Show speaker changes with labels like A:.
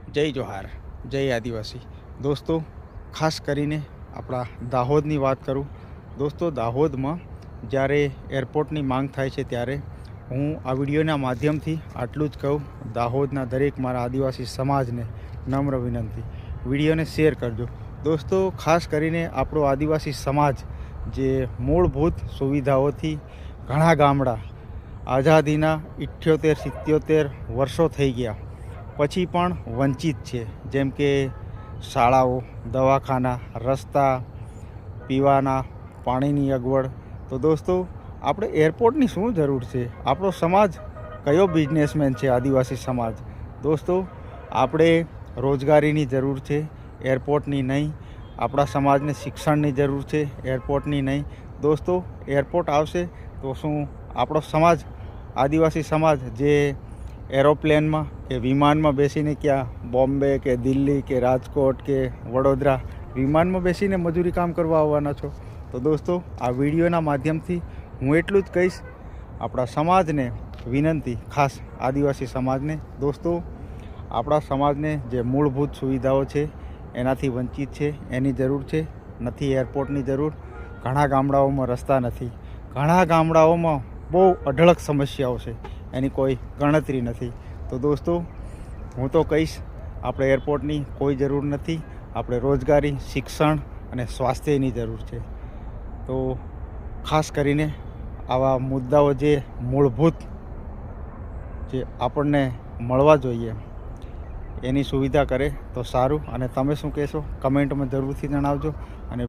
A: જય જોહાર, જય આદિવાસી દોસ્તો. ખાસ કરીને આપણા દાહોદની વાત કરું. દોસ્તો, દાહોદમાં જ્યારે એરપોર્ટની માંગ થાય છે ત્યારે હું આ વિડીયોના માધ્યમથી આટલું જ કહું, દાહોદના દરેક મારા આદિવાસી સમાજને નમ્ર વિનંતી, વિડીયોને શેર કરજો. દોસ્તો, ખાસ કરીને આપણો આદિવાસી સમાજ જે મૂળભૂત સુવિધાઓથી ઘણા ગામડા આઝાદીના 78-77 વર્ષો થઈ ગયા પછી પણ વંચિત છે. જેમ કે શાળાઓ, દવાખાના, રસ્તા, પીવાના પાણીની અગવડ. તો દોસ્તો, આપણે એરપોર્ટની શું જરૂર છે? આપણો સમાજ કયો બિઝનેસમેન છે? આદિવાસી સમાજ. દોસ્તો, આપણે રોજગારીની જરૂર છે, એરપોર્ટની નહીં. આપણા સમાજને શિક્ષણની જરૂર છે, એરપોર્ટની નહીં. દોસ્તો, એરપોર્ટ આવશે તો શું આપણો સમાજ, આદિવાસી સમાજ જે એરોપ્લેનમાં કે વિમાનમાં બેસીને ક્યાં બોમ્બે કે દિલ્હી કે રાજકોટ કે વડોદરા વિમાનમાં બેસીને મજૂરી કામ કરવા આવવાના છો? તો દોસ્તો, આ વિડીયોના માધ્યમથી હું એટલું જ કહીશ, આપણા સમાજને વિનંતી, ખાસ આદિવાસી સમાજને. દોસ્તો, આપણા સમાજને જે મૂળભૂત સુવિધાઓ છે એનાથી વંચિત છે, એની જરૂર છે. નથી એરપોર્ટની જરૂર. ઘણા ગામડાઓમાં રસ્તા નથી, ઘણા ગામડાઓમાં બહુ અઢળક સમસ્યાઓ છે, એની કોઈ ગણતરી નથી. તો દોસ્તો, હું તો કહીશ, આપણે એરપોર્ટની કોઈ જરૂર નથી. આપણે રોજગારી, શિક્ષણ અને સ્વાસ્થ્યની જરૂર છે. તો ખાસ કરીને આવા મુદ્દાઓ જે મૂળભૂત જે આપણને મળવા જોઈએ એની સુવિધા કરે તો સારું. અને તમે શું કહેશો? કમેન્ટમાં જરૂરથી જણાવજો. અને